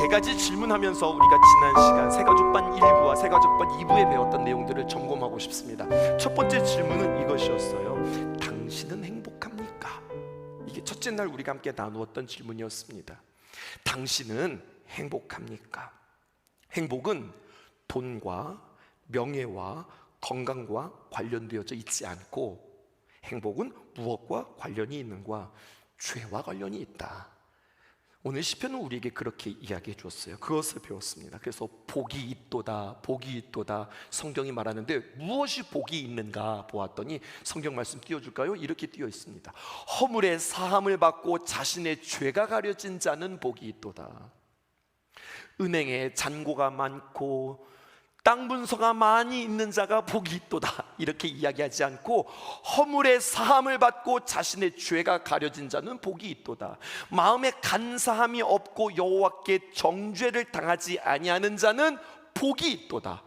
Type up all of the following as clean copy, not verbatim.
가지 질문하면서 우리가 지난 시간 새가족반 1부와 새가족반 2부에 배웠던 내용들을 점검하고 싶습니다. 첫 번째 질문은 이것이었어요. 당신은 행복합니까? 이게 첫째 날 우리가 함께 나누었던 질문이었습니다. 당신은 행복합니까? 행복은 돈과 명예와 건강과 관련되어져 있지 않고, 행복은 무엇과 관련이 있는가? 죄와 관련이 있다. 오늘 시편은 우리에게 그렇게 이야기해 주었어요. 그것을 배웠습니다. 그래서 복이 있도다, 복이 있도다 성경이 말하는데 무엇이 복이 있는가 보았더니 성경 말씀 띄워줄까요? 이렇게 띄어 있습니다. 허물의 사함을 받고 자신의 죄가 가려진 자는 복이 있도다. 은행에 잔고가 많고 땅 문서가 많이 있는 자가 복이 있도다, 이렇게 이야기하지 않고 허물의 사함을 받고 자신의 죄가 가려진 자는 복이 있도다. 마음에 간사함이 없고 여호와께 정죄를 당하지 아니하는 자는 복이 있도다.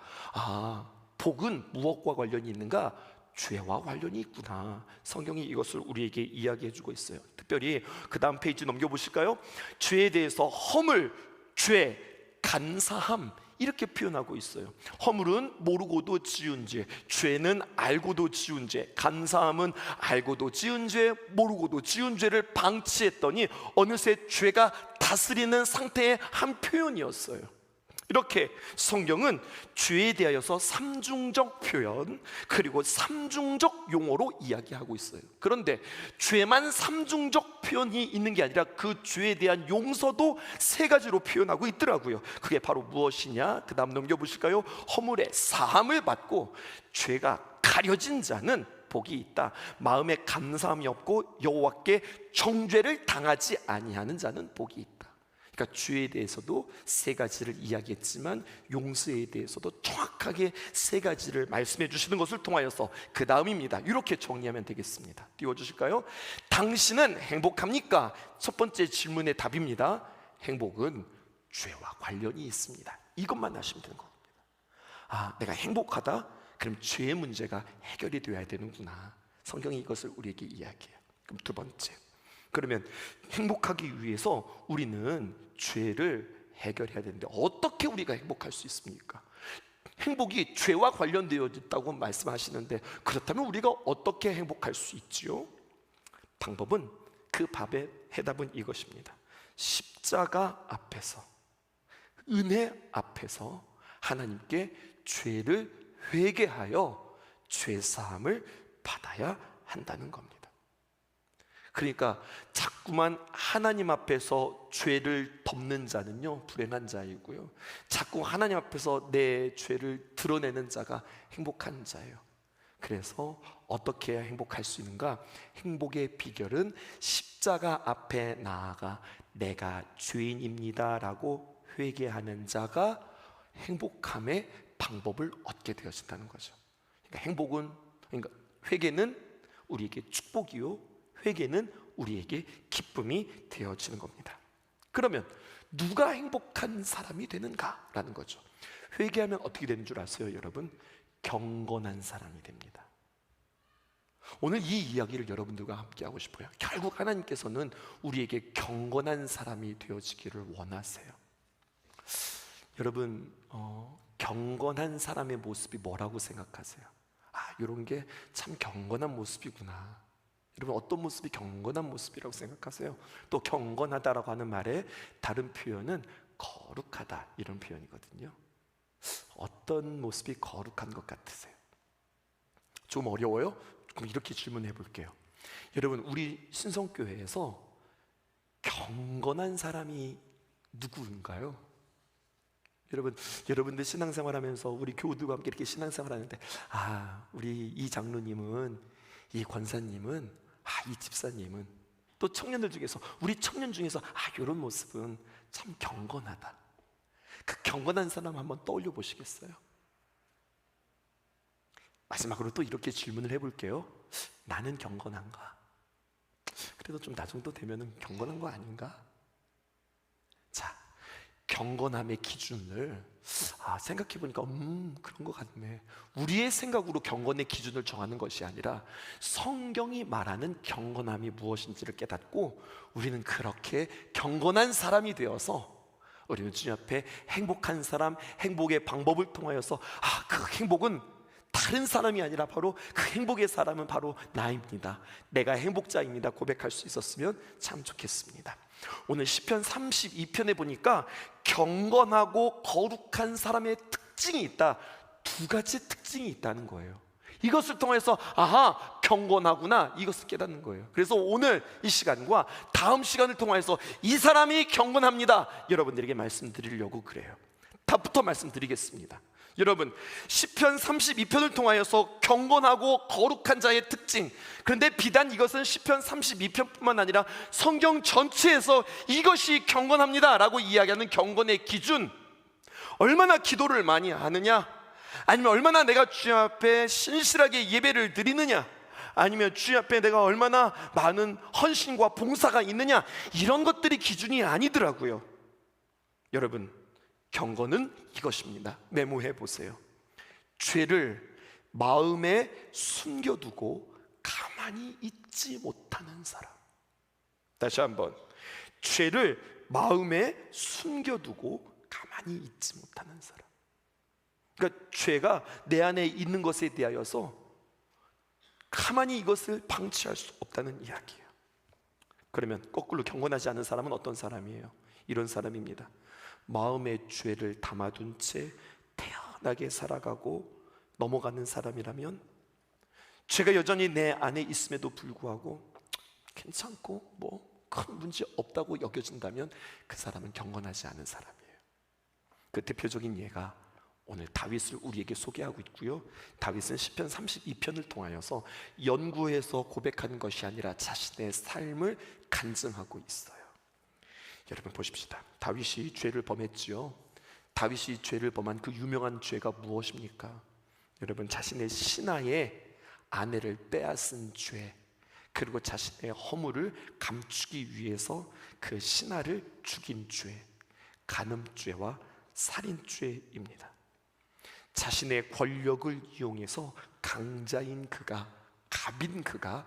복은 무엇과 관련이 있는가? 죄와 관련이 있구나. 성경이 이것을 우리에게 이야기해 주고 있어요. 특별히 그 다음 페이지 넘겨보실까요? 죄에 대해서 허물, 죄, 간사함 이렇게 표현하고 있어요. 허물은 모르고도 지은 죄, 죄는 알고도 지은 죄, 간사함은 알고도 지은 죄, 모르고도 지은 죄를 방치했더니 어느새 죄가 다스리는 상태의 한 표현이었어요. 이렇게 성경은 죄에 대하여서 삼중적 표현 그리고 삼중적 용어로 이야기하고 있어요. 그런데 죄만 삼중적 표현이 있는 게 아니라 그 죄에 대한 용서도 세 가지로 표현하고 있더라고요. 그게 바로 무엇이냐? 그 다음 넘겨보실까요? 허물의 사함을 받고 죄가 가려진 자는 복이 있다. 마음에 감사함이 없고 여호와께 정죄를 당하지 아니하는 자는 복이 있다. 그러니까 죄에 대해서도 세 가지를 이야기했지만 용서에 대해서도 정확하게 세 가지를 말씀해 주시는 것을 통하여서 그 다음입니다. 이렇게 정리하면 되겠습니다. 띄워주실까요? 당신은 행복합니까? 첫 번째 질문의 답입니다. 행복은 죄와 관련이 있습니다. 이것만 하시면 되는 겁니다. 내가 행복하다? 그럼 죄의 문제가 해결이 되어야 되는구나. 성경이 이것을 우리에게 이야기해요. 그럼 두 번째, 그러면 행복하기 위해서 우리는 죄를 해결해야 되는데 어떻게 우리가 행복할 수 있습니까? 행복이 죄와 관련되어 있다고 말씀하시는데 그렇다면 우리가 어떻게 행복할 수 있지요? 방법은, 그 밥의 해답은 이것입니다. 십자가 앞에서, 은혜 앞에서 하나님께 죄를 회개하여 죄사함을 받아야 한다는 겁니다. 그러니까 자꾸만 하나님 앞에서 죄를 덮는 자는요 불행한 자이고요, 자꾸 하나님 앞에서 내 죄를 드러내는 자가 행복한 자예요. 그래서 어떻게 해야 행복할 수 있는가? 행복의 비결은 십자가 앞에 나아가 내가 죄인입니다 라고 회개하는 자가 행복함의 방법을 얻게 되어진다는 거죠. 그러니까 회개는 우리에게 축복이요, 회개는 우리에게 기쁨이 되어지는 겁니다. 그러면 누가 행복한 사람이 되는가라는 거죠. 회개하면 어떻게 되는 줄 아세요, 여러분? 경건한 사람이 됩니다. 오늘 이 이야기를 여러분들과 함께 하고 싶어요. 결국 하나님께서는 우리에게 경건한 사람이 되어지기를 원하세요. 여러분, 경건한 사람의 모습이 뭐라고 생각하세요? 이런 게 참 경건한 모습이구나. 여러분, 어떤 모습이 경건한 모습이라고 생각하세요? 또 경건하다라고 하는 말의 다른 표현은 거룩하다, 이런 표현이거든요. 어떤 모습이 거룩한 것 같으세요? 좀 어려워요? 그럼 이렇게 질문해 볼게요. 여러분, 우리 신성교회에서 경건한 사람이 누구인가요? 여러분들 신앙생활하면서 우리 교우들과 함께 이렇게 신앙생활하는데 우리 이 장로님은, 이 권사님은, 이 집사님은, 또 청년들 중에서, 우리 청년 중에서 이런 모습은 참 경건하다. 그 경건한 사람 한번 떠올려 보시겠어요? 마지막으로 또 이렇게 질문을 해볼게요. 나는 경건한가? 그래도 좀 나 정도 되면은 경건한 거 아닌가? 자, 경건함의 기준을 생각해보니까 그런 것 같네. 우리의 생각으로 경건의 기준을 정하는 것이 아니라 성경이 말하는 경건함이 무엇인지를 깨닫고 우리는 그렇게 경건한 사람이 되어서 우리는 주님 앞에 행복한 사람, 행복의 방법을 통하여서 그 행복은 다른 사람이 아니라 바로 그 행복의 사람은 바로 나입니다, 내가 행복자입니다 고백할 수 있었으면 참 좋겠습니다. 오늘 시편 32편에 보니까 경건하고 거룩한 사람의 특징이 있다, 두 가지 특징이 있다는 거예요. 이것을 통해서 경건하구나, 이것을 깨닫는 거예요. 그래서 오늘 이 시간과 다음 시간을 통해서 이 사람이 경건합니다, 여러분들에게 말씀드리려고 그래요. 답부터 말씀드리겠습니다. 여러분, 시편 32편을 통하여서 경건하고 거룩한 자의 특징, 그런데 비단 이것은 시편 32편뿐만 아니라 성경 전체에서 이것이 경건합니다 라고 이야기하는 경건의 기준, 얼마나 기도를 많이 하느냐, 아니면 얼마나 내가 주님 앞에 신실하게 예배를 드리느냐, 아니면 주님 앞에 내가 얼마나 많은 헌신과 봉사가 있느냐, 이런 것들이 기준이 아니더라고요. 여러분, 경건은 이것입니다. 메모해 보세요. 죄를 마음에 숨겨두고 가만히 있지 못하는 사람. 다시 한번, 죄를 마음에 숨겨두고 가만히 있지 못하는 사람. 그러니까 죄가 내 안에 있는 것에 대하여서 가만히 이것을 방치할 수 없다는 이야기예요. 그러면 거꾸로 경건하지 않은 사람은 어떤 사람이에요? 이런 사람입니다. 마음의 죄를 담아둔 채 태연하게 살아가고 넘어가는 사람이라면, 죄가 여전히 내 안에 있음에도 불구하고 괜찮고 뭐 큰 문제 없다고 여겨진다면 그 사람은 경건하지 않은 사람이에요. 그 대표적인 예가 오늘 다윗을 우리에게 소개하고 있고요, 다윗은 시편 32편을 통하여서 연구해서 고백하는 것이 아니라 자신의 삶을 간증하고 있어요. 여러분 보십시다. 다윗이 죄를 범했지요. 다윗이 죄를 범한 그 유명한 죄가 무엇입니까? 여러분, 자신의 신하의 아내를 빼앗은 죄, 그리고 자신의 허물을 감추기 위해서 그 신하를 죽인 죄, 간음죄와 살인죄입니다. 자신의 권력을 이용해서 강자인 그가, 갑인 그가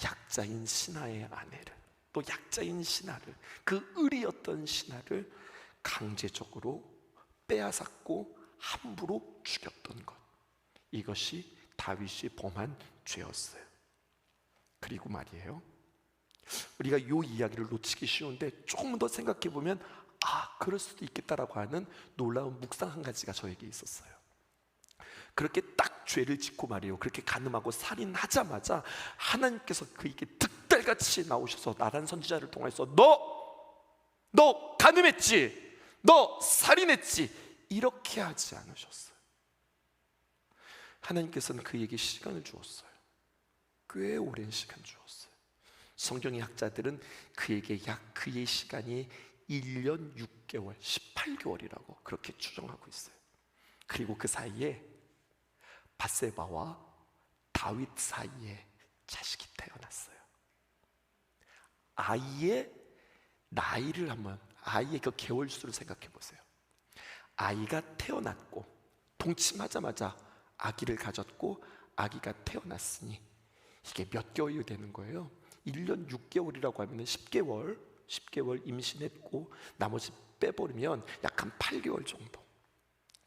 약자인 신하의 아내를, 또 약자인 신하를, 그 의리였던 신하를 강제적으로 빼앗았고 함부로 죽였던 것, 이것이 다윗이 범한 죄였어요. 그리고 말이에요, 우리가 이 이야기를 놓치기 쉬운데 조금 더 생각해 보면 그럴 수도 있겠다라고 하는 놀라운 묵상 한 가지가 저에게 있었어요. 그렇게 딱 죄를 짓고 말이에요, 그렇게 간음하고 살인하자마자 하나님께서 그에게 득달같이 나오셔서 나단 선지자를 통해서 너 간음했지, 너 살인했지, 이렇게 하지 않으셨어요. 하나님께서는 그에게 시간을 주었어요. 꽤 오랜 시간 주었어요. 성경의 학자들은 그에게 그의 시간이 1년 6개월, 18개월이라고 그렇게 추정하고 있어요. 그리고 그 사이에 밧세바와 다윗 사이에 자식이 태어났어요. 아이의 나이를 한번, 아이의 그 개월 수를 생각해 보세요. 아이가 태어났고 동침하자마자 아기를 가졌고 아기가 태어났으니 이게 몇 개월이 되는 거예요? 1년 6개월이라고 하면 10개월 임신했고 나머지 빼버리면 약 한 8개월 정도,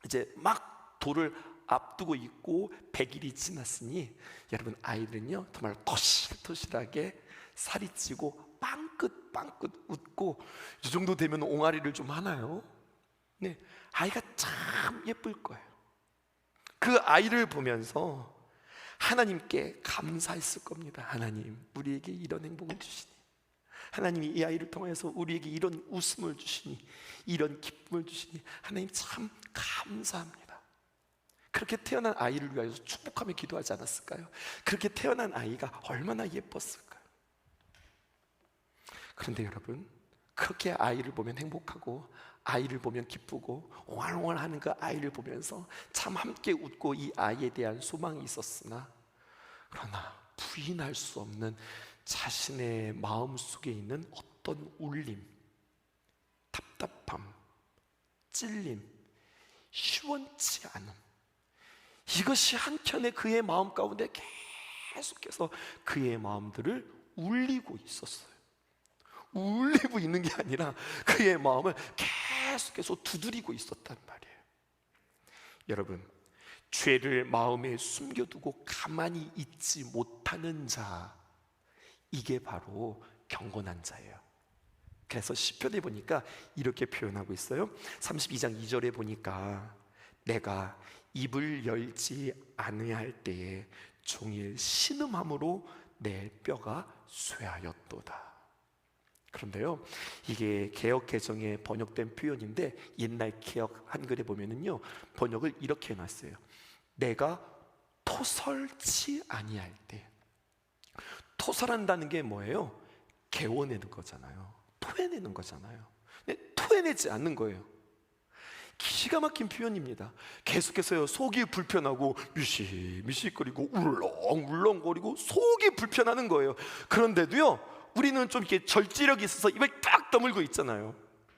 이제 막 돌을 앞두고 있고 100일이 지났으니 여러분, 아이들은요 정말 토실토실하게 살이 찌고 빵긋빵긋 웃고, 이 정도 되면 옹알이를 좀 하나요? 네, 아이가 참 예쁠 거예요. 그 아이를 보면서 하나님께 감사했을 겁니다. 하나님, 우리에게 이런 행복을 주시니, 하나님이 이 아이를 통해서 우리에게 이런 웃음을 주시니, 이런 기쁨을 주시니 하나님 참 감사합니다. 그렇게 태어난 아이를 위하여서 축복하며 기도하지 않았을까요? 그렇게 태어난 아이가 얼마나 예뻤을까요? 그런데 여러분, 그렇게 아이를 보면 행복하고 아이를 보면 기쁘고 옹알옹알하는 그 아이를 보면서 참 함께 웃고 이 아이에 대한 소망이 있었으나, 그러나 부인할 수 없는 자신의 마음속에 있는 어떤 울림, 답답함, 찔림, 시원치 않음, 이것이 한켠에 그의 마음 가운데 계속해서 그의 마음들을 울리고 있었어요. 울리고 있는 게 아니라 그의 마음을 계속해서 두드리고 있었단 말이에요. 여러분, 죄를 마음에 숨겨두고 가만히 있지 못하는 자, 이게 바로 경건한 자예요. 그래서 시편에 보니까 이렇게 표현하고 있어요. 32장 2절에 보니까 내가 입을 열지 아니할 때에 종일 신음함으로 내 뼈가 쇠하였도다. 그런데요, 이게 개역 개정에 번역된 표현인데 옛날 개역 한글에 보면은요, 번역을 이렇게 해놨어요. 내가 토설치 아니할 때. 토설한다는 게 뭐예요? 개워내는 거잖아요. 토해내는 거잖아요. 근데 토해내지 않는 거예요. 기가 막힌 표현입니다. 계속해서요, 속이 불편하고 미식미식거리고 울렁울렁거리고 속이 불편하는 거예요. 그런데도요, 우리는 좀 이렇게 절제력이 있어서 입을 딱 다물고 있잖아요.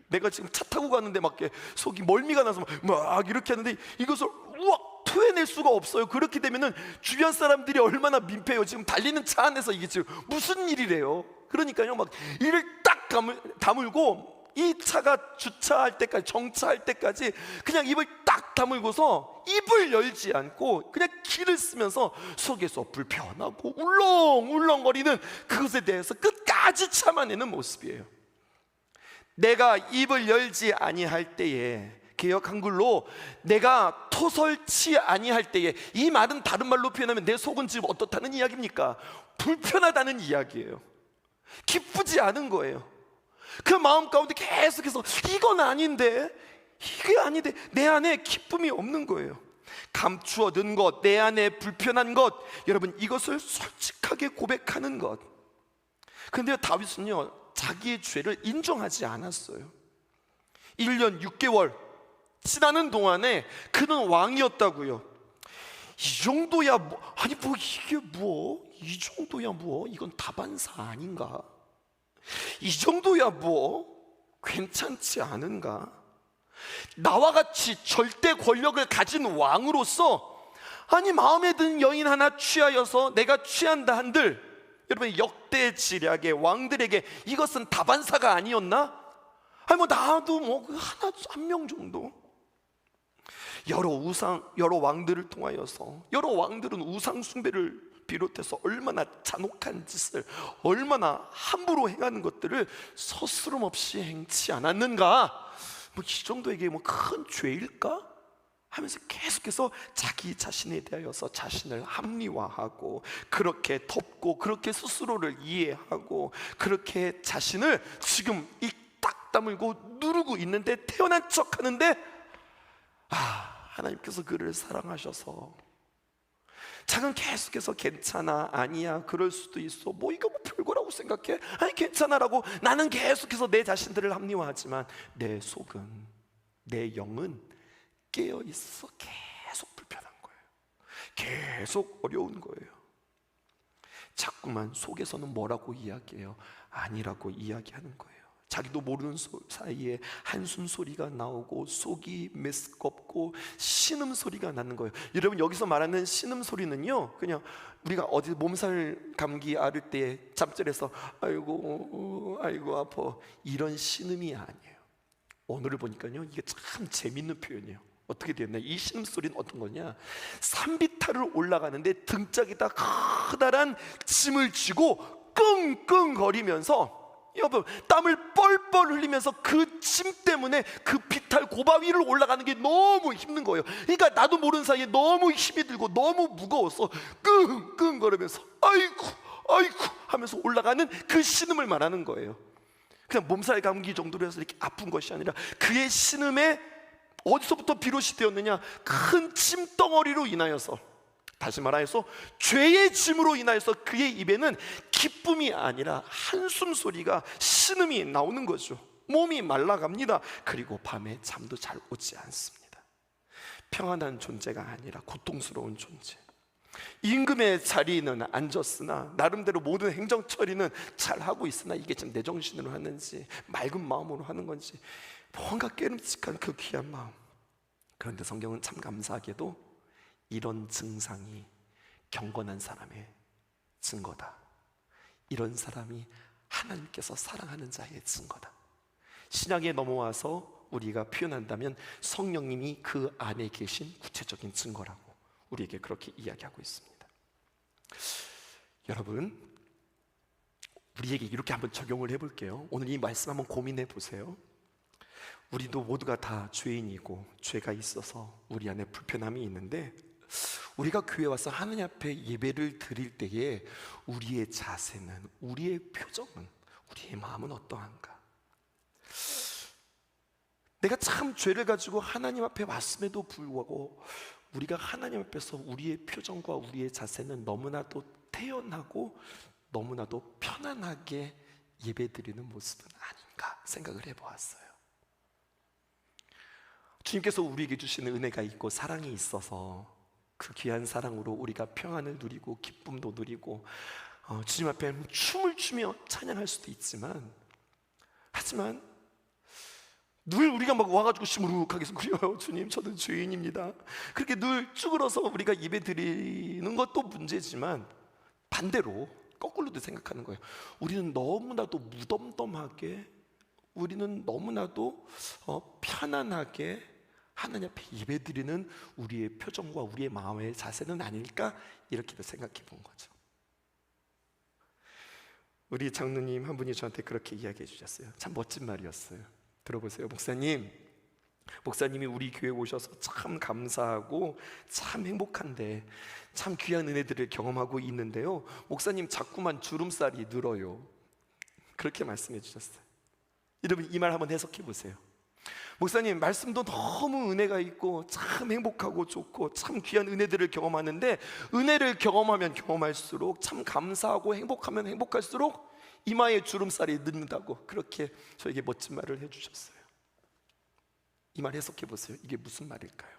내가 지금 차 타고 가는데 막 속이 멀미가 나서 막 이렇게 하는데 이것을 우악 토해낼 수가 없어요. 그렇게 되면은 주변 사람들이 얼마나 민폐예요. 지금 달리는 차 안에서 이게 지금 무슨 일이래요. 그러니까요, 막 이를 딱 다물고 이 차가 주차할 때까지, 정차할 때까지 그냥 입을 딱 다물고서 입을 열지 않고 그냥 길을 쓰면서 속에서 불편하고 울렁울렁거리는 그것에 대해서 끝까지 참아내는 모습이에요. 내가 입을 열지 아니할 때에, 개역 한글로 내가 토설치 아니할 때에, 이 말은 다른 말로 표현하면 내 속은 지금 어떻다는 이야기입니까? 불편하다는 이야기예요. 기쁘지 않은 거예요. 그 마음 가운데 계속해서 이건 아닌데, 이게 아닌데, 내 안에 기쁨이 없는 거예요. 감추어둔 것, 내 안에 불편한 것, 여러분, 이것을 솔직하게 고백하는 것. 그런데 다윗은요, 자기의 죄를 인정하지 않았어요. 1년 6개월 지나는 동안에 그는 왕이었다고요. 이 정도야 아니 뭐 이게 이 정도야 이건 다반사 아닌가? 이 정도야 괜찮지 않은가? 나와 같이 절대 권력을 가진 왕으로서, 아니 마음에 드는 여인 하나 취하여서 내가 취한다 한들, 여러분, 역대 지략의 왕들에게 이것은 다반사가 아니었나? 아니 나도 하나 한 명 정도. 여러 왕들을 통하여서, 여러 왕들은 우상 숭배를 비롯해서 얼마나 잔혹한 짓을, 얼마나 함부로 행하는 것들을 서스럼 없이 행치 않았는가? 이 정도에게 큰 죄일까? 하면서 계속해서 자기 자신에 대하여서 자신을 합리화하고, 그렇게 덮고, 그렇게 스스로를 이해하고, 그렇게 자신을 지금 이 딱 다물고 누르고 있는데, 태어난 척 하는데, 하나님께서 그를 사랑하셔서 자기는 계속해서 괜찮아, 아니야, 그럴 수도 있어, 이거 별거라고 생각해, 아니 괜찮아라고 나는 계속해서 내 자신들을 합리화하지만 내 속은, 내 영은 깨어있어 계속 불편한 거예요. 계속 어려운 거예요. 자꾸만 속에서는 뭐라고 이야기해요? 아니라고 이야기하는 거예요. 자기도 모르는 사이에 한숨 소리가 나오고 속이 메스껍고 신음 소리가 나는 거예요. 여러분, 여기서 말하는 신음 소리는요, 그냥 우리가 어디 몸살 감기 앓을 때 잠자리에서 아이고 아파, 이런 신음이 아니에요. 오늘을 보니까요, 이게 참 재밌는 표현이에요. 어떻게 되었나? 이 신음소리는 어떤 거냐? 산비탈을 올라가는데 등짝에다 커다란 짐을 쥐고 끙끙거리면서, 여러분, 땀을 뻘뻘 흘리면서 그 짐 때문에 그 비탈 고바 위를 올라가는 게 너무 힘든 거예요. 그러니까 나도 모르는 사이에 너무 힘이 들고 너무 무거워서 끙끙거리면서 아이고 하면서 올라가는 그 신음을 말하는 거예요. 그냥 몸살 감기 정도로 해서 이렇게 아픈 것이 아니라, 그의 신음에 어디서부터 비롯이 되었느냐? 큰 짐덩어리로 인하여서, 다시 말하여서 죄의 짐으로 인하여서 그의 입에는 기쁨이 아니라 한숨 소리가, 신음이 나오는 거죠. 몸이 말라갑니다. 그리고 밤에 잠도 잘 오지 않습니다. 평안한 존재가 아니라 고통스러운 존재. 임금의 자리는 앉았으나, 나름대로 모든 행정 처리는 잘 하고 있으나, 이게 지금 내 정신으로 하는지 맑은 마음으로 하는 건지 뭔가 깨름직한 그 귀한 마음. 그런데 성경은 참 감사하게도 이런 증상이 경건한 사람의 증거다, 이런 사람이 하나님께서 사랑하는 자의 증거다. 신약에 넘어와서 우리가 표현한다면 성령님이 그 안에 계신 구체적인 증거라고 우리에게 그렇게 이야기하고 있습니다. 여러분, 우리에게 이렇게 한번 적용을 해볼게요. 오늘 이 말씀 한번 고민해 보세요. 우리도 모두가 다 죄인이고 죄가 있어서 우리 안에 불편함이 있는데, 우리가 교회 와서 하나님 앞에 예배를 드릴 때에 우리의 자세는, 우리의 표정은, 우리의 마음은 어떠한가? 내가 참 죄를 가지고 하나님 앞에 왔음에도 불구하고 우리가 하나님 앞에서 우리의 표정과 우리의 자세는 너무나도 태연하고 너무나도 편안하게 예배드리는 모습은 아닌가 생각을 해보았어요. 주님께서 우리에게 주시는 은혜가 있고 사랑이 있어서 그 귀한 사랑으로 우리가 평안을 누리고 기쁨도 누리고 주님 앞에 춤을 추며 찬양할 수도 있지만, 하지만 늘 우리가 막 와가지고 시무룩하게 그래요. 주님, 저는 죄인입니다. 그렇게 늘 쭈그러서 우리가 예배 드리는 것도 문제지만, 반대로 거꾸로도 생각하는 거예요. 우리는 너무나도 무덤덤하게, 우리는 너무나도 편안하게 하나님 앞에 예배 드리는 우리의 표정과 우리의 마음의 자세는 아닐까, 이렇게도 생각해 본 거죠. 우리 장로님 한 분이 저한테 그렇게 이야기해 주셨어요. 참 멋진 말이었어요. 들어보세요. 목사님이 우리 교회에 오셔서 참 감사하고 참 행복한데 참 귀한 은혜들을 경험하고 있는데요, 목사님 자꾸만 주름살이 늘어요. 그렇게 말씀해 주셨어요. 여러분, 이 말 한번 해석해 보세요. 목사님, 말씀도 너무 은혜가 있고 참 행복하고 좋고 참 귀한 은혜들을 경험하는데, 은혜를 경험하면 경험할수록 참 감사하고 행복하면 행복할수록 이마에 주름살이 는다고 그렇게 저에게 멋진 말을 해주셨어요. 이 말 해석해 보세요. 이게 무슨 말일까요?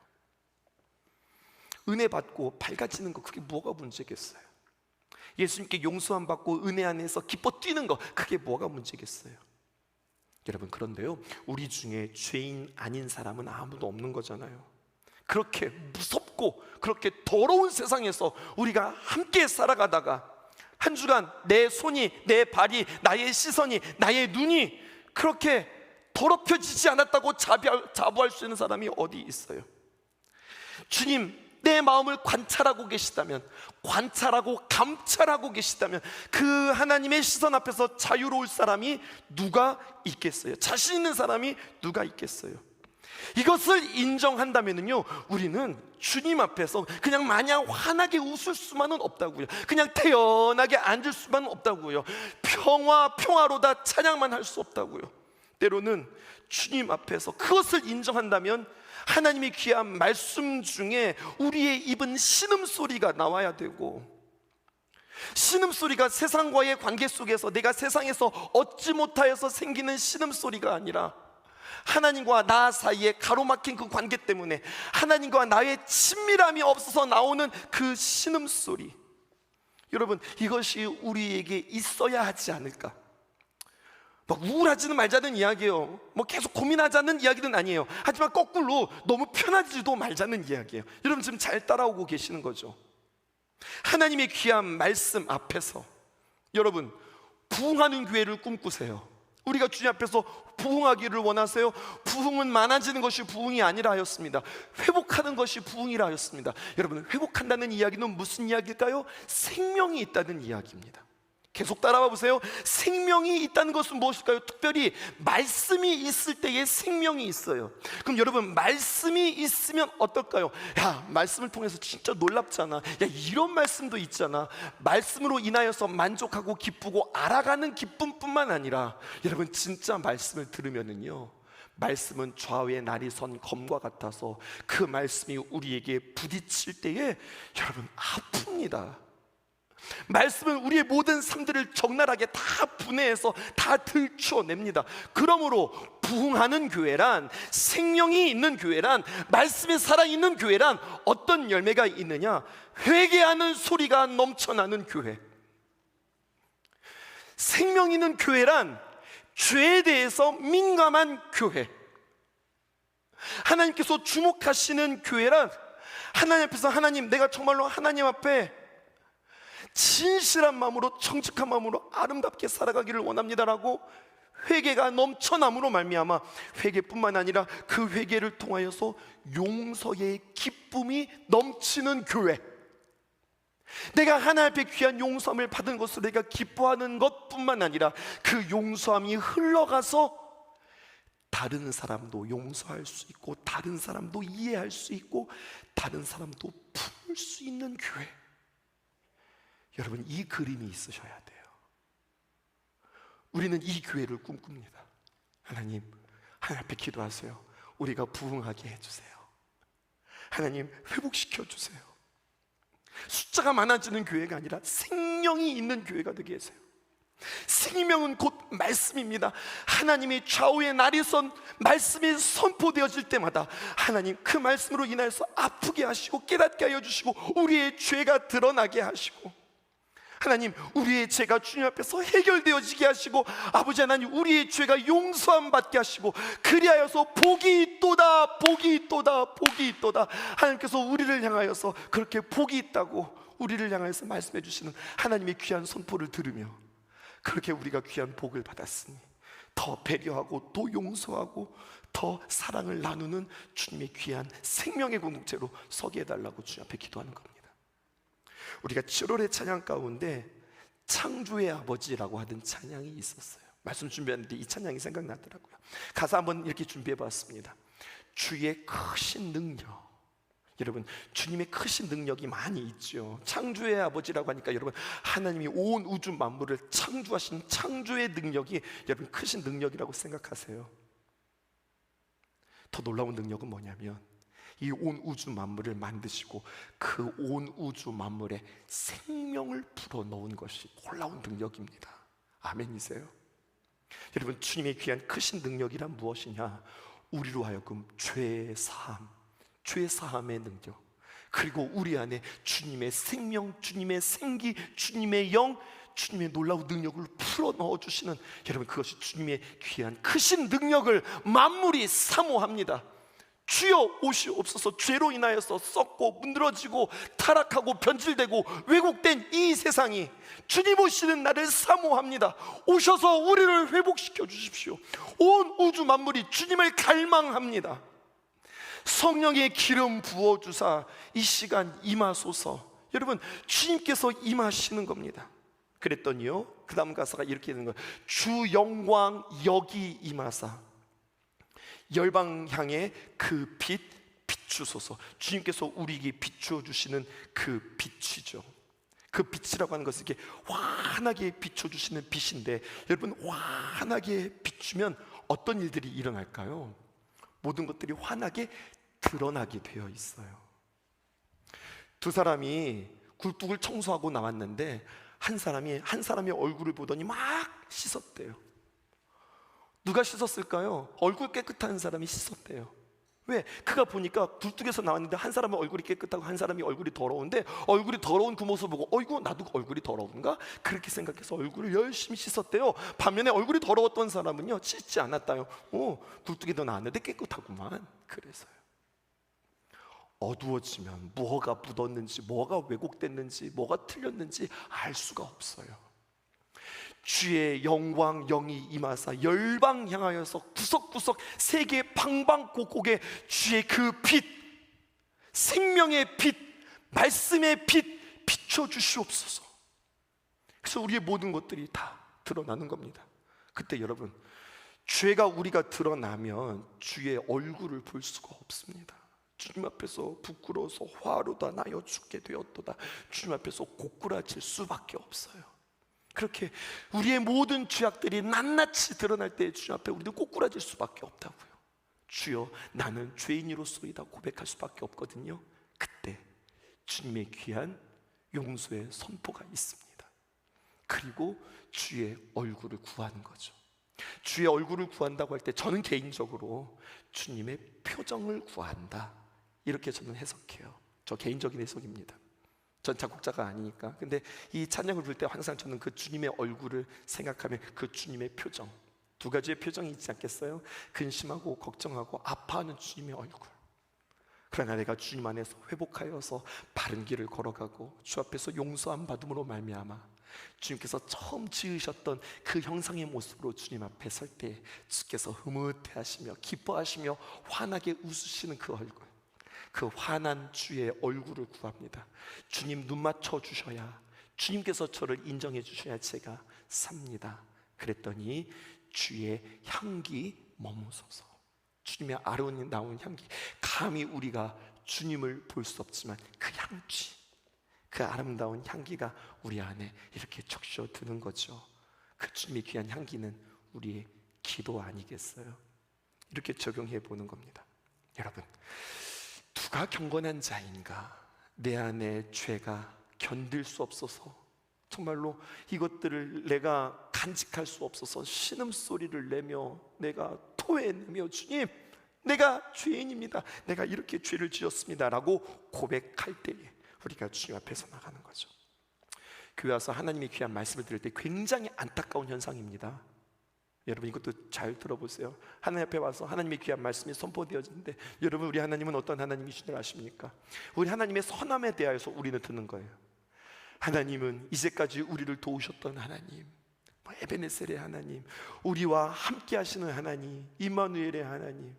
은혜 받고 밝아지는 거, 그게 뭐가 문제겠어요? 예수님께 용서함 받고 은혜 안에서 기뻐 뛰는 거, 그게 뭐가 문제겠어요? 여러분, 그런데요, 우리 중에 죄인 아닌 사람은 아무도 없는 거잖아요. 그렇게 무섭고 그렇게 더러운 세상에서 우리가 함께 살아가다가 한 주간 내 손이, 내 발이, 나의 시선이, 나의 눈이 그렇게 더럽혀지지 않았다고 자부할 수 있는 사람이 어디 있어요? 주님, 내 마음을 관찰하고 계시다면, 관찰하고 감찰하고 계시다면 그 하나님의 시선 앞에서 자유로울 사람이 누가 있겠어요? 자신 있는 사람이 누가 있겠어요? 이것을 인정한다면요, 우리는 주님 앞에서 그냥 마냥 환하게 웃을 수만은 없다고요. 그냥 태연하게 앉을 수만은 없다고요. 평화로다 찬양만 할 수 없다고요. 때로는 주님 앞에서 그것을 인정한다면 하나님의 귀한 말씀 중에 우리의 입은 신음소리가 나와야 되고, 신음소리가 세상과의 관계 속에서 내가 세상에서 얻지 못하여서 생기는 신음소리가 아니라 하나님과 나 사이에 가로막힌 그 관계 때문에 하나님과 나의 친밀함이 없어서 나오는 그 신음소리, 여러분, 이것이 우리에게 있어야 하지 않을까? 막 우울하지는 말자는 이야기예요. 뭐 계속 고민하자는 이야기는 아니에요. 하지만 거꾸로 너무 편하지도 말자는 이야기예요. 여러분, 지금 잘 따라오고 계시는 거죠? 하나님의 귀한 말씀 앞에서 여러분, 부흥하는 교회를 꿈꾸세요. 우리가 주님 앞에서 부흥하기를 원하세요? 부흥은 많아지는 것이 부흥이 아니라 하였습니다. 회복하는 것이 부흥이라 하였습니다. 여러분, 회복한다는 이야기는 무슨 이야기일까요? 생명이 있다는 이야기입니다. 계속 따라와 보세요. 생명이 있다는 것은 무엇일까요? 특별히 말씀이 있을 때에 생명이 있어요. 그럼 여러분, 말씀이 있으면 어떨까요? 야, 말씀을 통해서 진짜 놀랍잖아. 야, 이런 말씀도 있잖아. 말씀으로 인하여서 만족하고 기쁘고 알아가는 기쁨뿐만 아니라, 여러분, 진짜 말씀을 들으면은요, 말씀은 좌우에 날이 선 검과 같아서 그 말씀이 우리에게 부딪힐 때에 여러분 아픕니다. 말씀은 우리의 모든 삶들을 적나라하게 다 분해해서 다 들춰냅니다. 그러므로 부흥하는 교회란, 생명이 있는 교회란, 말씀에 살아있는 교회란 어떤 열매가 있느냐? 회개하는 소리가 넘쳐나는 교회. 생명 있는 교회란 죄에 대해서 민감한 교회. 하나님께서 주목하시는 교회란, 하나님 앞에서 하나님, 내가 정말로 하나님 앞에 진실한 마음으로, 정직한 마음으로 아름답게 살아가기를 원합니다라고 회개가 넘쳐남으로 말미암아 회개뿐만 아니라 그 회개를 통하여서 용서의 기쁨이 넘치는 교회. 내가 하나님 앞에 귀한 용서함을 받은 것으로 내가 기뻐하는 것뿐만 아니라 그 용서함이 흘러가서 다른 사람도 용서할 수 있고, 다른 사람도 이해할 수 있고, 다른 사람도 품을 수 있는 교회. 여러분, 이 그림이 있으셔야 돼요. 우리는 이 교회를 꿈꿉니다. 하나님 앞에 기도하세요. 우리가 부흥하게 해주세요. 하나님 회복시켜 주세요. 숫자가 많아지는 교회가 아니라 생명이 있는 교회가 되게 해주세요. 생명은 곧 말씀입니다. 하나님이 좌우의 날이선 말씀이 선포되어질 때마다 하나님 그 말씀으로 인하여서 아프게 하시고 깨닫게 하여 주시고, 우리의 죄가 드러나게 하시고, 하나님 우리의 죄가 주님 앞에서 해결되어지게 하시고, 아버지 하나님 우리의 죄가 용서함 받게 하시고, 그리하여서 복이 있도다, 복이 있도다, 복이 있도다. 하나님께서 우리를 향하여서 그렇게 복이 있다고 우리를 향하여서 말씀해 주시는 하나님의 귀한 선포를 들으며, 그렇게 우리가 귀한 복을 받았으니 더 배려하고 또 용서하고 더 사랑을 나누는 주님의 귀한 생명의 공동체로 서게 해달라고 주님 앞에 기도하는 겁니다. 우리가 7월의 찬양 가운데 창조의 아버지라고 하던 찬양이 있었어요. 말씀 준비하는데 이 찬양이 생각나더라고요. 가사 한번 이렇게 준비해 봤습니다. 주의 크신 능력. 여러분, 주님의 크신 능력이 많이 있죠. 창조의 아버지라고 하니까 여러분, 하나님이 온 우주 만물을 창조하신 창조의 능력이 여러분 크신 능력이라고 생각하세요. 더 놀라운 능력은 뭐냐면, 이 온 우주 만물을 만드시고 그 온 우주 만물에 생명을 불어넣은 것이 놀라운 능력입니다. 아멘이세요? 여러분, 주님의 귀한 크신 능력이란 무엇이냐? 우리로 하여금 죄 사함의 능력, 그리고 우리 안에 주님의 생명, 주님의 생기, 주님의 영, 주님의 놀라운 능력을 풀어 넣어주시는, 여러분 그것이 주님의 귀한 크신 능력을 만물이 사모합니다. 주여 오시옵소서. 죄로 인하여서 썩고 문드러지고 타락하고 변질되고 왜곡된 이 세상이 주님 오시는 날을 사모합니다. 오셔서 우리를 회복시켜 주십시오. 온 우주 만물이 주님을 갈망합니다. 성령의 기름 부어주사 이 시간 임하소서. 여러분, 주님께서 임하시는 겁니다. 그랬더니요, 그 다음 가사가 이렇게 되는 거예요. 주 영광 여기 임하사 열방 향해 그 빛 비추소서. 주님께서 우리에게 비추어 주시는 그 빛이죠. 그 빛이라고 하는 것은 이렇게 환하게 비춰 주시는 빛인데, 여러분 환하게 비추면 어떤 일들이 일어날까요? 모든 것들이 환하게 드러나게 되어 있어요. 두 사람이 굴뚝을 청소하고 나왔는데 한 사람의 얼굴을 보더니 막 씻었대요. 누가 씻었을까요? 얼굴 깨끗한 사람이 씻었대요. 왜? 그가 보니까 굴뚝에서 나왔는데 한 사람은 얼굴이 깨끗하고 한 사람이 얼굴이 더러운데, 얼굴이 더러운 그 모습을 보고 어이구 나도 얼굴이 더러운가? 그렇게 생각해서 얼굴을 열심히 씻었대요. 반면에 얼굴이 더러웠던 사람은요, 씻지 않았다요. 굴뚝에도 나왔는데 깨끗하구만. 그래서요, 어두워지면 뭐가 묻었는지, 뭐가 왜곡됐는지, 뭐가 틀렸는지 알 수가 없어요. 주의 영광 영이 임하사 열방 향하여서 구석구석 세계 방방곡곡에 주의 그 빛, 생명의 빛, 말씀의 빛 비춰주시옵소서. 그래서 우리의 모든 것들이 다 드러나는 겁니다. 그때 여러분, 죄가 우리가 드러나면 주의 얼굴을 볼 수가 없습니다. 주님 앞에서 부끄러워서 화로다 나여 죽게 되었도다. 주님 앞에서 고꾸라질 수밖에 없어요. 그렇게 우리의 모든 죄악들이 낱낱이 드러날 때 주님 앞에 우리도 꼬꾸라질 수밖에 없다고요. 주여 나는 죄인이로소이다 고백할 수밖에 없거든요. 그때 주님의 귀한 용서의 선포가 있습니다. 그리고 주의 얼굴을 구하는 거죠. 주의 얼굴을 구한다고 할 때 저는 개인적으로 주님의 표정을 구한다, 이렇게 저는 해석해요. 저 개인적인 해석입니다. 전 작곡자가 아니니까. 근데 이 찬양을 부를 때 항상 저는 그 주님의 얼굴을 생각하면 그 주님의 표정, 두 가지의 표정이 있지 않겠어요? 근심하고 걱정하고 아파하는 주님의 얼굴. 그러나 내가 주님 안에서 회복하여서 바른 길을 걸어가고 주 앞에서 용서함 받음으로 말미암아 주님께서 처음 지으셨던 그 형상의 모습으로 주님 앞에 설 때 주께서 흐뭇해하시며 기뻐하시며 환하게 웃으시는 그 얼굴, 그 환한 주의 얼굴을 구합니다. 주님 눈 맞춰 주셔야, 주님께서 저를 인정해 주셔야 제가 삽니다. 그랬더니 주의 향기 머무소서. 주님의 아름다운 향기, 감히 우리가 주님을 볼 수 없지만 그 향기, 그 아름다운 향기가 우리 안에 이렇게 적셔 드는 거죠. 그 주님의 귀한 향기는 우리의 기도 아니겠어요? 이렇게 적용해 보는 겁니다. 여러분, 누가 경건한 자인가? 내 안에 죄가 견딜 수 없어서, 정말로 이것들을 내가 간직할 수 없어서 신음소리를 내며 내가 토해내며 주님, 내가 죄인입니다, 내가 이렇게 죄를 지었습니다 라고 고백할 때에 우리가 주님 앞에서 나가는 거죠. 교회 와서 하나님의 귀한 말씀을 들을 때 굉장히 안타까운 현상입니다. 여러분, 이것도 잘 들어보세요. 하나님 앞에 와서 하나님의 귀한 말씀이 선포되어지는데, 여러분, 우리 하나님은 어떤 하나님이신 줄 아십니까? 우리 하나님의 선함에 대하여서 우리는 듣는 거예요. 하나님은 이제까지 우리를 도우셨던 하나님, 에베네셀의 하나님, 우리와 함께 하시는 하나님, 임마누엘의 하나님,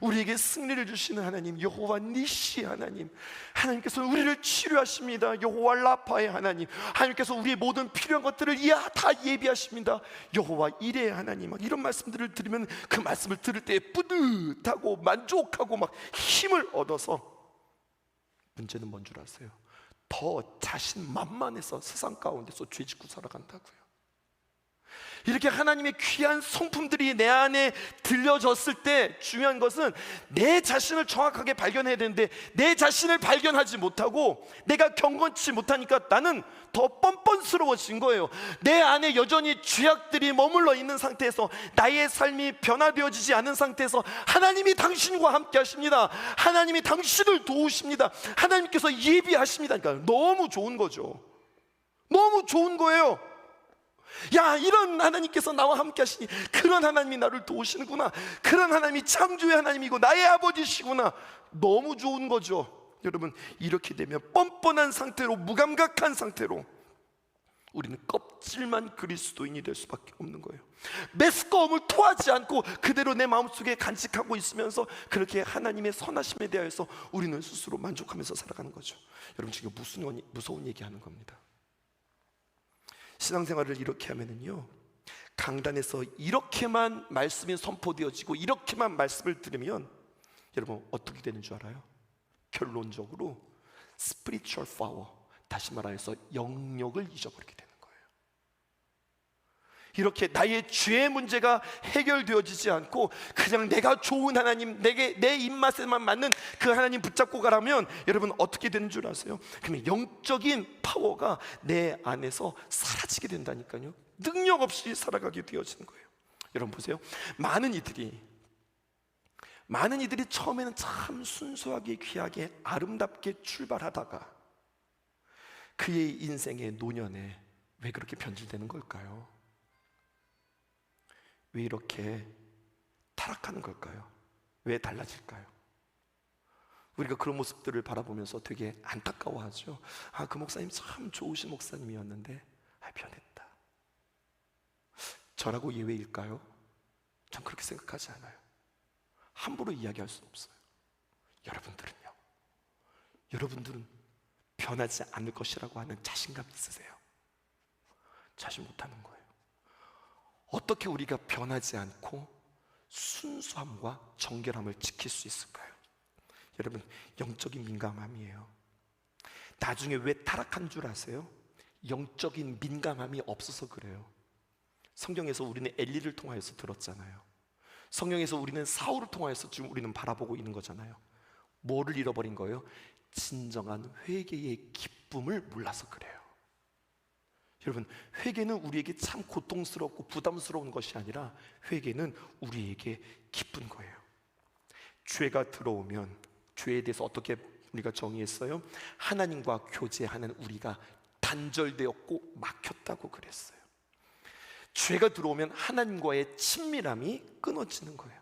우리에게 승리를 주시는 하나님, 여호와 니시 하나님, 하나님께서 우리를 치료하십니다. 여호와 라파의 하나님, 하나님께서 우리의 모든 필요한 것들을 다 예비하십니다. 여호와 이레의 하나님. 막 이런 말씀들을 들으면 그 말씀을 들을 때 뿌듯하고 만족하고 막 힘을 얻어서, 문제는 뭔 줄 아세요? 더 자신만만해서 세상 가운데서 죄짓고 살아간다고요. 이렇게 하나님의 귀한 성품들이 내 안에 들려졌을 때 중요한 것은 내 자신을 정확하게 발견해야 되는데, 내 자신을 발견하지 못하고 내가 경건치 못하니까 나는 더 뻔뻔스러워진 거예요. 내 안에 여전히 죄악들이 머물러 있는 상태에서, 나의 삶이 변화되어지지 않은 상태에서 하나님이 당신과 함께 하십니다. 하나님이 당신을 도우십니다. 하나님께서 예비하십니다. 그러니까 너무 좋은 거죠. 너무 좋은 거예요. 야, 이런 하나님께서 나와 함께 하시니 그런 하나님이 나를 도우시는구나, 그런 하나님이 창조의 하나님이고 나의 아버지시구나. 너무 좋은 거죠. 여러분, 이렇게 되면 뻔뻔한 상태로, 무감각한 상태로 우리는 껍질만 그리스도인이 될 수밖에 없는 거예요. 메스꺼움을 토하지 않고 그대로 내 마음속에 간직하고 있으면서 그렇게 하나님의 선하심에 대하여서 우리는 스스로 만족하면서 살아가는 거죠. 여러분, 지금 무서운 얘기하는 겁니다. 신앙생활을 이렇게 하면은요, 강단에서 이렇게만 말씀이 선포되어지고 이렇게만 말씀을 들으면 여러분 어떻게 되는 줄 알아요? 결론적으로 spiritual power, 다시 말해서 영역을 잊어버리게 되는 거예요. 이렇게 나의 죄의 문제가 해결되어지지 않고 그냥 내가 좋은 하나님, 내 입맛에만 맞는 그 하나님 붙잡고 가라면 여러분 어떻게 되는 줄 아세요? 그러면 영적인 파워가 내 안에서 사라지게 된다니까요. 능력 없이 살아가게 되어지는 거예요. 여러분 보세요. 많은 이들이 처음에는 참 순수하게, 귀하게, 아름답게 출발하다가 그의 인생의 노년에 왜 그렇게 변질되는 걸까요? 왜 이렇게 타락하는 걸까요? 왜 달라질까요? 우리가 그런 모습들을 바라보면서 되게 안타까워하죠. 아, 그 목사님 참 좋으신 목사님이었는데 변했다. 저라고 예외일까요? 전 그렇게 생각하지 않아요. 함부로 이야기할 수 없어요. 여러분들은 변하지 않을 것이라고 하는 자신감 있으세요? 자신 못하는 거예요. 어떻게 우리가 변하지 않고 순수함과 정결함을 지킬 수 있을까요? 여러분, 영적인 민감함이에요. 나중에 왜 타락한 줄 아세요? 영적인 민감함이 없어서 그래요. 성경에서 우리는 엘리를 통하여서 들었잖아요. 성경에서 우리는 사울을 통하여서 지금 우리는 바라보고 있는 거잖아요. 뭐를 잃어버린 거예요? 진정한 회개의 기쁨을 몰라서 그래요. 여러분, 회개는 우리에게 참 고통스럽고 부담스러운 것이 아니라 회개는 우리에게 기쁜 거예요. 죄가 들어오면 죄에 대해서 어떻게 우리가 정의했어요? 하나님과 교제하는 우리가 단절되었고 막혔다고 그랬어요. 죄가 들어오면 하나님과의 친밀함이 끊어지는 거예요.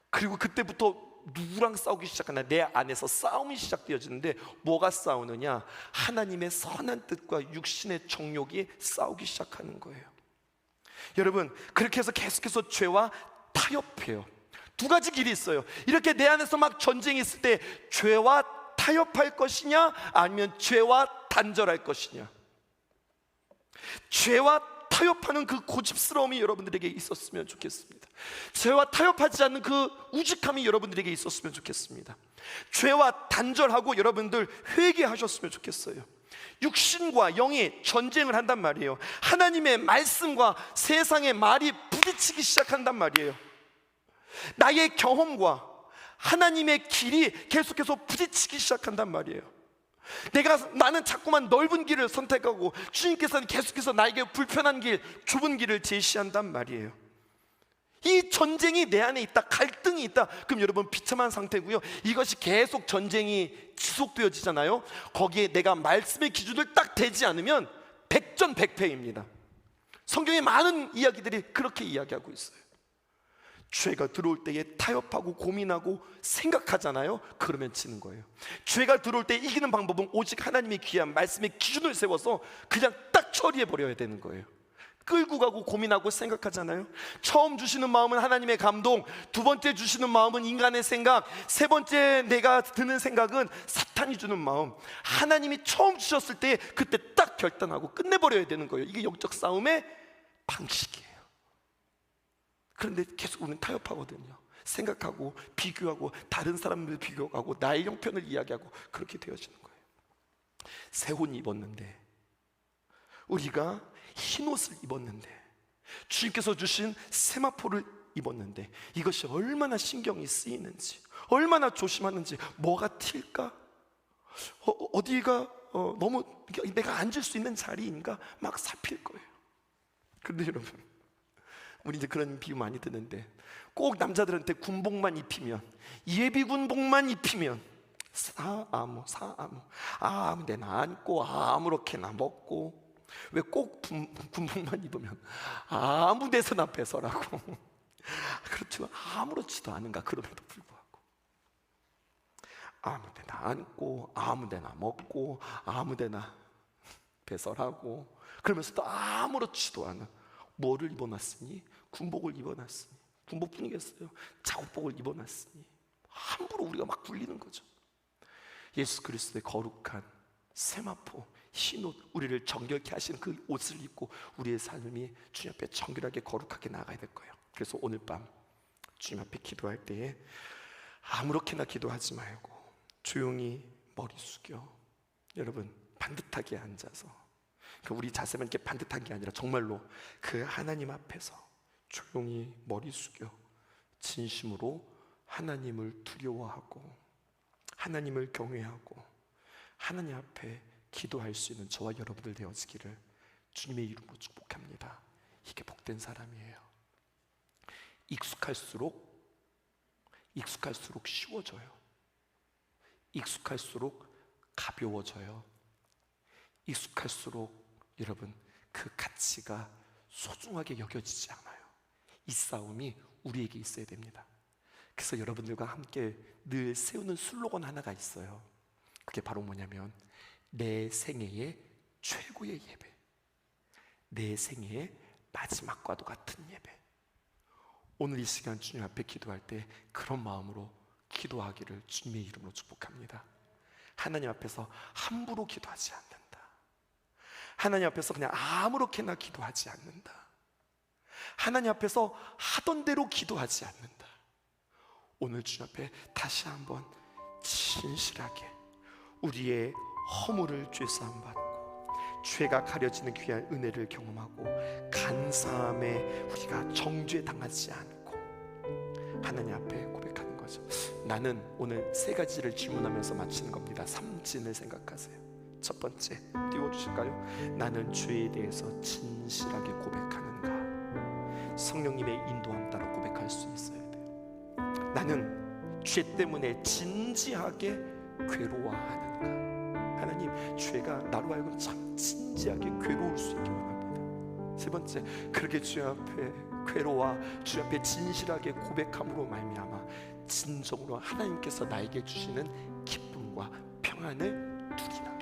그리고 그때부터 누구랑 싸우기 시작하나? 내 안에서 싸움이 시작되어지는데 뭐가 싸우느냐? 하나님의 선한 뜻과 육신의 정욕이 싸우기 시작하는 거예요. 여러분, 그렇게 해서 계속해서 죄와 타협해요. 두 가지 길이 있어요. 이렇게 내 안에서 막 전쟁이 있을 때 죄와 타협할 것이냐, 아니면 죄와 단절할 것이냐. 죄와 타협하는 그 고집스러움이 여러분들에게 있었으면 좋겠습니다. 죄와 타협하지 않는 그 우직함이 여러분들에게 있었으면 좋겠습니다. 죄와 단절하고 여러분들 회개하셨으면 좋겠어요. 육신과 영이 전쟁을 한단 말이에요. 하나님의 말씀과 세상의 말이 부딪히기 시작한단 말이에요. 나의 경험과 하나님의 길이 계속해서 부딪히기 시작한단 말이에요. 나는 자꾸만 넓은 길을 선택하고 주님께서는 계속해서 나에게 불편한 길, 좁은 길을 제시한단 말이에요. 이 전쟁이 내 안에 있다, 갈등이 있다. 그럼 여러분 비참한 상태고요. 이것이 계속 전쟁이 지속되어지잖아요. 거기에 내가 말씀의 기준을 딱 대지 않으면 백전백패입니다. 성경의 많은 이야기들이 그렇게 이야기하고 있어요. 죄가 들어올 때에 타협하고 고민하고 생각하잖아요. 그러면 지는 거예요. 죄가 들어올 때 이기는 방법은 오직 하나님의 귀한 말씀의 기준을 세워서 그냥 딱 처리해버려야 되는 거예요. 끌고 가고 고민하고 생각하잖아요. 처음 주시는 마음은 하나님의 감동, 두 번째 주시는 마음은 인간의 생각, 세 번째 내가 드는 생각은 사탄이 주는 마음. 하나님이 처음 주셨을 때 그때 딱 결단하고 끝내버려야 되는 거예요. 이게 영적 싸움의 방식이에요. 그런데 계속 우리는 타협하거든요. 생각하고 비교하고 다른 사람들 비교하고 나의 형편을 이야기하고 그렇게 되어지는 거예요. 새 옷 입었는데, 우리가 흰 옷을 입었는데, 주님께서 주신 세마포를 입었는데 이것이 얼마나 신경이 쓰이는지, 얼마나 조심하는지, 뭐가 튈까? 어디가 너무 내가 앉을 수 있는 자리인가 막 살필 거예요. 그런데 여러분, 우리 이제 그런 비유 많이 듣는데 꼭 남자들한테 군복만 입히면, 예비군복만 입히면 아무 데나 앉고 아무렇게나 먹고, 왜 꼭 군복만 입으면 아무 데서나 배설하고 그렇지만 아무렇지도 않은가? 그럼에도 불구하고 아무 데나 앉고 아무 데나 먹고 아무 데나 배설하고, 그러면서도 아무렇지도 않아. 뭐를 입어놨으니? 군복을 입어놨으니. 군복뿐이겠어요? 작업복을 입어놨으니. 함부로 우리가 막 굴리는 거죠. 예수 그리스도의 거룩한 세마포, 흰옷, 우리를 정결케 하시는 그 옷을 입고 우리의 삶이 주님 앞에 정결하게 거룩하게 나아가야 될 거예요. 그래서 오늘 밤 주님 앞에 기도할 때에 아무렇게나 기도하지 말고 조용히 머리 숙여, 여러분 반듯하게 앉아서, 우리 자세만 이렇게 반듯한 게 아니라 정말로 그 하나님 앞에서 조용히 머리 숙여 진심으로 하나님을 두려워하고 하나님을 경외하고 하나님 앞에 기도할 수 있는 저와 여러분들 되어지기를 주님의 이름으로 축복합니다. 이게 복된 사람이에요. 익숙할수록 쉬워져요. 익숙할수록 가벼워져요. 익숙할수록 여러분 그 가치가 소중하게 여겨지지 않아요. 이 싸움이 우리에게 있어야 됩니다. 그래서 여러분들과 함께 늘 세우는 슬로건 하나가 있어요. 그게 바로 뭐냐면 내 생애의 최고의 예배, 내 생애의 마지막과도 같은 예배. 오늘 이 시간 주님 앞에 기도할 때 그런 마음으로 기도하기를 주님의 이름으로 축복합니다. 하나님 앞에서 함부로 기도하지 않는다. 하나님 앞에서 그냥 아무렇게나 기도하지 않는다. 하나님 앞에서 하던 대로 기도하지 않는다. 오늘 주님 앞에 다시 한번 진실하게 우리의 허물을 죄사함 받고 죄가 가려지는 귀한 은혜를 경험하고 간사함에 우리가 정죄 당하지 않고 하나님 앞에 고백하는 거죠. 나는 오늘 세 가지를 질문하면서 마치는 겁니다. 삼진을 생각하세요. 첫 번째 띄워주실까요? 나는 죄에 대해서 진실하게 고백하는가? 성령님의 인도함 따라 고백할 수 있어야 돼요. 나는 죄 때문에 진지하게 괴로워하는가? 하나님, 죄가 나로 하여금 참 진지하게 괴로울 수 있게 원합니다. 세 번째, 그렇게 주 앞에 괴로워 주 앞에 진실하게 고백함으로 말미암아 진정으로 하나님께서 나에게 주시는 기쁨과 평안을 누리나.